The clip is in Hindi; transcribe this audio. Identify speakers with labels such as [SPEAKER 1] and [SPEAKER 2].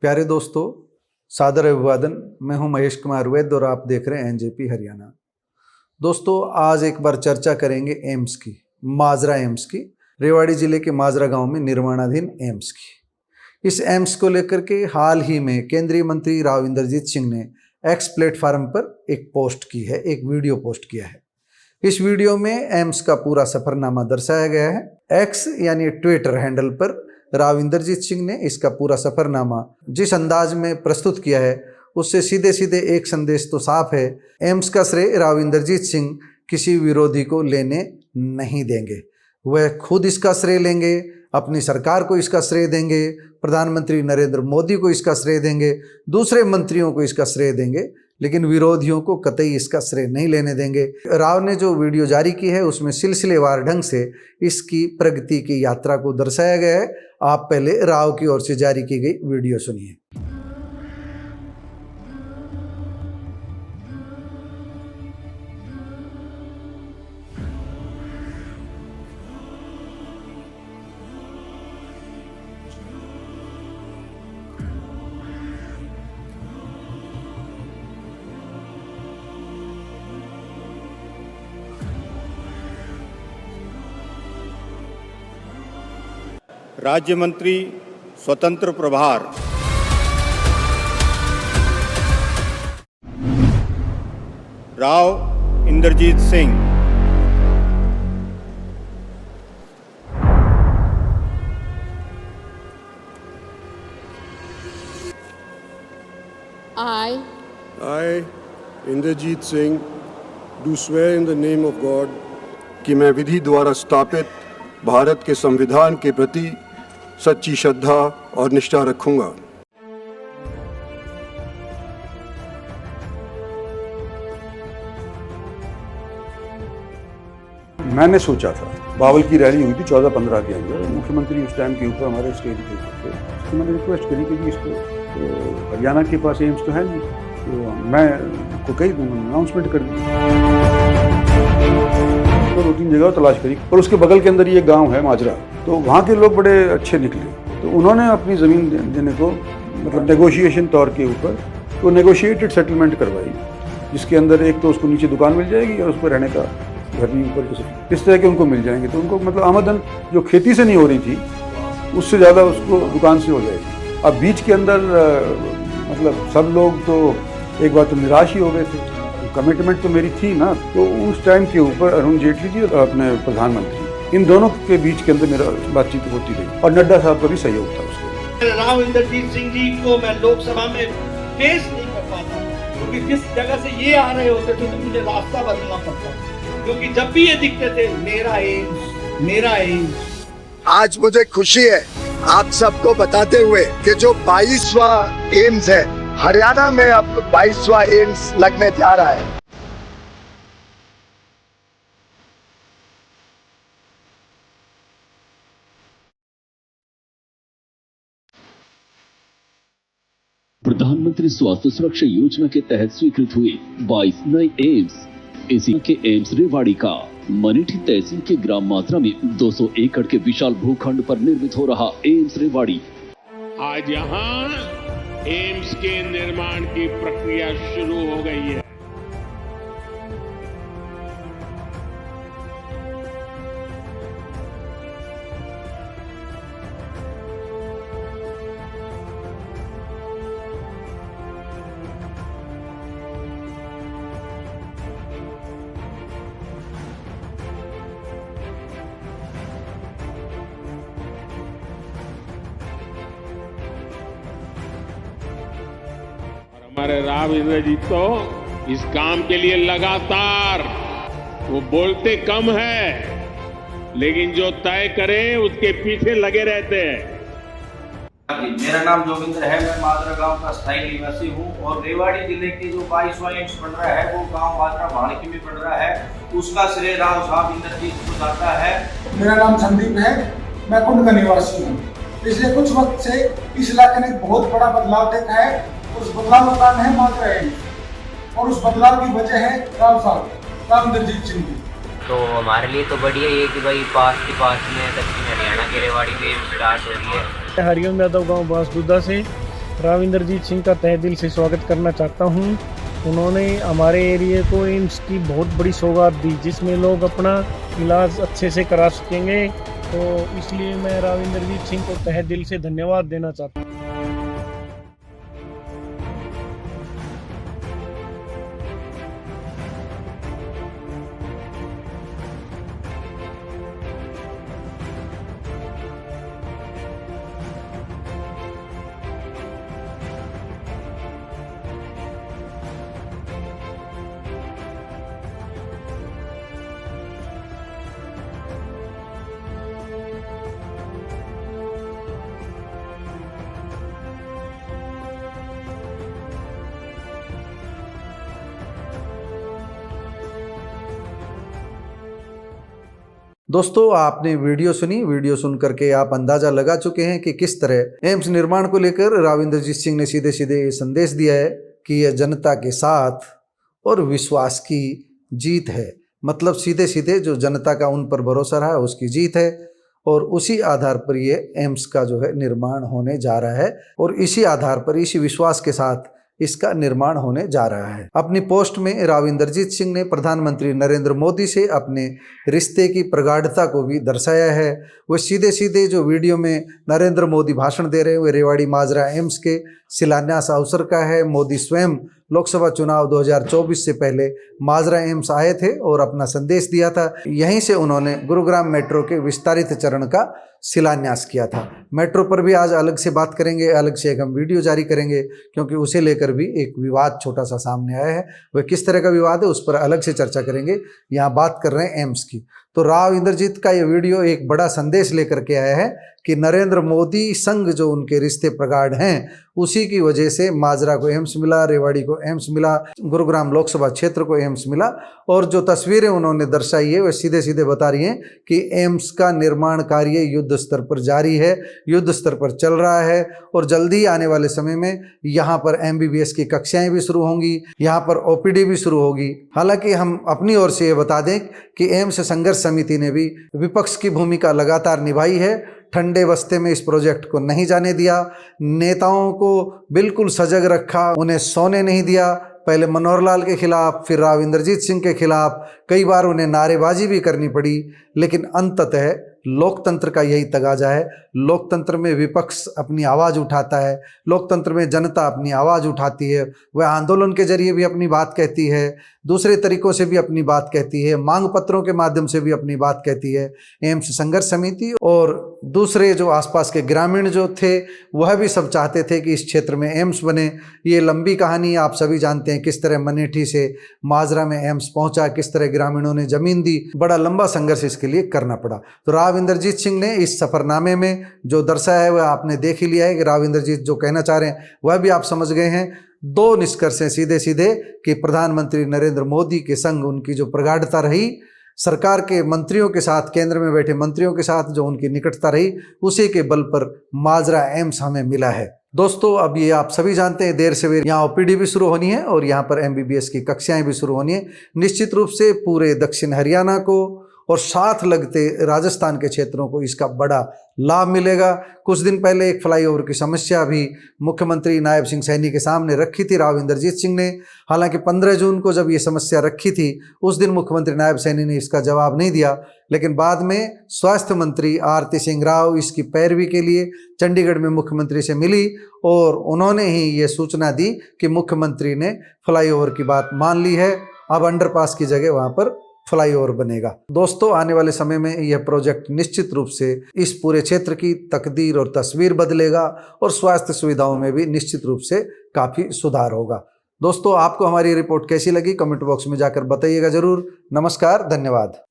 [SPEAKER 1] प्यारे दोस्तों, सादर अभिवादन। मैं हूं महेश कुमार वैद्य और आप देख रहे हैं एनजेपी हरियाणा। दोस्तों, आज एक बार चर्चा करेंगे एम्स की, माजरा एम्स की, रेवाड़ी जिले के माजरा गांव में निर्माणाधीन एम्स की। इस एम्स को लेकर के हाल ही में केंद्रीय मंत्री राव इंद्रजीत सिंह ने एक्स प्लेटफार्म पर एक पोस्ट की है, एक वीडियो पोस्ट किया है। इस वीडियो में एम्स का पूरा सफरनामा दर्शाया गया है। एक्स यानी ट्विटर हैंडल पर राव इंद्रजीत सिंह ने इसका पूरा सफरनामा जिस अंदाज में प्रस्तुत किया है, उससे सीधे सीधे एक संदेश तो साफ है, एम्स का श्रेय राव इंद्रजीत सिंह किसी विरोधी को लेने नहीं देंगे। वह खुद इसका श्रेय लेंगे, अपनी सरकार को इसका श्रेय देंगे, प्रधानमंत्री नरेंद्र मोदी को इसका श्रेय देंगे, दूसरे मंत्रियों को इसका श्रेय देंगे, लेकिन विरोधियों को कतई इसका श्रेय नहीं लेने देंगे। राव ने जो वीडियो जारी की है उसमें सिलसिलेवार ढंग से इसकी प्रगति की यात्रा को दर्शाया गया है। आप पहले राव की ओर से जारी की गई वीडियो सुनिए।
[SPEAKER 2] राज्य मंत्री स्वतंत्र प्रभार Rao Inderjit Singh.
[SPEAKER 3] I, Indrajit Singh, do swear in the name of God कि मैं विधि द्वारा स्थापित भारत के संविधान के प्रति सच्ची श्रद्धा और निष्ठा रखूंगा।
[SPEAKER 4] मैंने सोचा था, बावल की रैली हुई थी 14-15 के अंदर, मुख्यमंत्री उस टाइम के ऊपर हमारे स्टेज के ऊपर, तो मैंने रिक्वेस्ट करी कि इसको हरियाणा के पास एम्स तो है नहीं, तो मैं को कही अनाउंसमेंट कर दी। तो 2-3 जगह तलाश करी और उसके बगल के अंदर ये गांव है माजरा, तो वहाँ के लोग बड़े अच्छे निकले, तो उन्होंने अपनी ज़मीन देने को मतलब नेगोशिएशन तौर के ऊपर तो नेगोशिएटेड सेटलमेंट करवाई, जिसके अंदर एक तो उसको नीचे दुकान मिल जाएगी और उस पर रहने का घर भी ऊपर इस तरह के उनको मिल जाएंगे, तो उनको मतलब आमदन जो खेती से नहीं हो रही थी उससे ज़्यादा उसको दुकान से हो जाएगी। अब बीच के अंदर मतलब सब लोग तो एक बार तो निराश ही हो गए थे, कमिटमेंट तो मेरी थी ना, तो उस टाइम के ऊपर अरुण जेटली जी और अपने प्रधानमंत्री, इन दोनों के बीच के अंदर मेरा बातचीत होती रही और नड्डा साहब का भी सहयोग था उसके।
[SPEAKER 5] राव इंद्रजीत सिंह जी को मैं लोकसभा में पेश नहीं कर पाता, क्योंकि जिस जगह से ये आ रहे होते थे तो मुझे रास्ता बदलना पड़ता, क्योंकि जब भी ये दिखते थे मेरा एम्स, मेरा एम्स।
[SPEAKER 6] आज मुझे खुशी है आप सबको बताते हुए कि जो 22वां एम्स है हरियाणा में, अब 22वां एम्स लगने जा रहा है।
[SPEAKER 7] प्रधानमंत्री स्वास्थ्य सुरक्षा योजना के तहत स्वीकृत हुए 22 नए एम्स। इसी के एम्स रेवाड़ी का मनीठी तहसील के ग्राम माजरा में 200 एकड़ के विशाल भूखंड पर निर्मित हो रहा एम्स रेवाड़ी।
[SPEAKER 8] आज यहाँ एम्स के निर्माण की प्रक्रिया शुरू हो गई है। हमारे राव इंद्रजीत तो इस काम के लिए लगातार वो बोलते कम है, लेकिन जो तय करे उसके पीछे लगे रहते हैं।
[SPEAKER 9] मेरा नाम जोगिंदर है, मैं माजरा गांव का स्थायी निवासी हूं और रेवाड़ी जिले के जो 22वां एम्स बन रहा है वो गांव माजरा भाड़की में बन रहा है, उसका श्रेय राव साहब इंद्रजीत को जाता है।
[SPEAKER 10] मेरा नाम संदीप है, मैं कुंड का निवासी हूँ। पिछले कुछ वक्त से इस इलाके ने बहुत बड़ा बदलाव देखा है, उस बदलाव का कारण है माजरा एम्स और उस बदलाव की वजह है राव साहब, राव इंद्रजीत सिंह जी।
[SPEAKER 11] तो हमारे लिए तो बढ़िया ये कि भाई पास के पास में दक्षिण हरियाणा के रेवाड़ी में स्टार्ट हो रही है।
[SPEAKER 12] हरिओम यादव गांव बांसगुदा से राविंदरजीत सिंह का तहे दिल से स्वागत करना चाहता हूं। उन्होंने हमारे एरिया को एम्स की बहुत बड़ी सौगात दी, जिसमें लोग अपना इलाज अच्छे से करा सकेंगे। तो इसलिए मैं राविंदरजीत सिंह को तहे दिल से धन्यवाद देना चाहता हूं।
[SPEAKER 1] दोस्तों, आपने वीडियो सुनी। वीडियो सुन करके आप अंदाजा लगा चुके हैं कि किस तरह एम्स निर्माण को लेकर राविंदरजीत सिंह ने सीधे सीधे ये संदेश दिया है कि यह जनता के साथ और विश्वास की जीत है। मतलब सीधे सीधे जो जनता का उन पर भरोसा रहा उसकी जीत है, और उसी आधार पर ये एम्स का जो है निर्माण होने जा रहा है, और इसी आधार पर इसी विश्वास के साथ इसका निर्माण होने जा रहा है। अपनी पोस्ट में राविंदरजीत सिंह ने प्रधानमंत्री नरेंद्र मोदी से अपने रिश्ते की प्रगाढ़ता को भी दर्शाया है। वह सीधे सीधे जो वीडियो में नरेंद्र मोदी भाषण दे रहे हैं, वे रेवाड़ी माजरा एम्स के शिलान्यास अवसर का है। मोदी स्वयं लोकसभा चुनाव 2024 से पहले माजरा एम्स आए थे और अपना संदेश दिया था। यहीं से उन्होंने गुरुग्राम मेट्रो के विस्तारित चरण का शिलान्यास किया था। मेट्रो पर भी आज अलग से बात करेंगे, अलग से एक हम वीडियो जारी करेंगे, क्योंकि उसे लेकर भी एक विवाद छोटा सा सामने आया है। वह किस तरह का विवाद है उस पर अलग से चर्चा करेंगे। यहाँ बात कर रहे हैं एम्स की। तो राविंदरजीत का ये वीडियो एक बड़ा संदेश लेकर के आया है कि नरेंद्र मोदी संग जो उनके रिश्ते प्रगाढ़ हैं, उसी की वजह से माजरा को एम्स मिला, रेवाड़ी को एम्स मिला, गुरुग्राम लोकसभा क्षेत्र को एम्स मिला। और जो तस्वीरें उन्होंने दर्शाई है वह सीधे सीधे बता रही हैं कि एम्स का निर्माण कार्य युद्ध स्तर पर जारी है, युद्ध स्तर पर चल रहा है, और जल्दी आने वाले समय में यहाँ पर MBBS की कक्षाएं भी शुरू होंगी, यहाँ पर OPD भी शुरू होगी। हालांकि हम अपनी ओर से ये बता दें कि एम्स संघर्ष समिति ने भी विपक्ष की भूमिका लगातार निभाई है। ठंडे बस्ते में इस प्रोजेक्ट को नहीं जाने दिया, नेताओं को बिल्कुल सजग रखा, उन्हें सोने नहीं दिया। पहले मनोहर लाल के खिलाफ, फिर राविंदरजीत सिंह के खिलाफ कई बार उन्हें नारेबाजी भी करनी पड़ी, लेकिन अंततः लोकतंत्र का यही तगाजा है। लोकतंत्र में विपक्ष अपनी आवाज़ उठाता है, लोकतंत्र में जनता अपनी आवाज़ उठाती है। वह आंदोलन के जरिए भी अपनी बात कहती है, दूसरे तरीकों से भी अपनी बात कहती है, मांग पत्रों के माध्यम से भी अपनी बात कहती है। एम्स संघर्ष समिति और दूसरे जो आसपास के ग्रामीण जो थे वह भी सब चाहते थे कि इस क्षेत्र में एम्स बने। ये लंबी कहानी आप सभी जानते हैं, किस तरह मनेठी से माजरा में एम्स पहुंचा, किस तरह ग्रामीणों ने जमीन दी, बड़ा लंबा संघर्ष इसके लिए करना पड़ा। तो राविंदरजीत सिंह ने इस सफरनामे में जो दर्शाया है वह आपने देख ही लिया है कि राविंदरजीत जो कहना चाह रहे हैं वह भी आप समझ गए हैं। दो निष्कर्ष हैं सीधे सीधे कि प्रधानमंत्री नरेंद्र मोदी के संग उनकी जो प्रगाढ़ता रही, सरकार के मंत्रियों के साथ, केंद्र में बैठे मंत्रियों के साथ जो उनकी निकटता रही, उसी के बल पर माजरा एम्स हमें मिला है। दोस्तों, अब ये आप सभी जानते हैं, देर सवेर यहाँ OPD भी शुरू होनी है और यहाँ पर MBBS की कक्षाएं भी शुरू होनी है। निश्चित रूप से पूरे दक्षिण हरियाणा को और साथ लगते राजस्थान के क्षेत्रों को इसका बड़ा लाभ मिलेगा। कुछ दिन पहले एक फ्लाईओवर की समस्या भी मुख्यमंत्री नायब सिंह सैनी के सामने रखी थी राविंदरजीत सिंह ने। हालांकि 15 जून को जब ये समस्या रखी थी उस दिन मुख्यमंत्री नायब सैनी ने इसका जवाब नहीं दिया, लेकिन बाद में स्वास्थ्य मंत्री आरती सिंह राव इसकी पैरवी के लिए चंडीगढ़ में मुख्यमंत्री से मिली और उन्होंने ही ये सूचना दी कि मुख्यमंत्री ने फ्लाईओवर की बात मान ली है। अब अंडरपास की जगह वहाँ पर फ्लाईओवर बनेगा। दोस्तों, आने वाले समय में यह प्रोजेक्ट निश्चित रूप से इस पूरे क्षेत्र की तकदीर और तस्वीर बदलेगा और स्वास्थ्य सुविधाओं में भी निश्चित रूप से काफ़ी सुधार होगा। दोस्तों, आपको हमारी रिपोर्ट कैसी लगी कमेंट बॉक्स में जाकर बताइएगा जरूर। नमस्कार, धन्यवाद।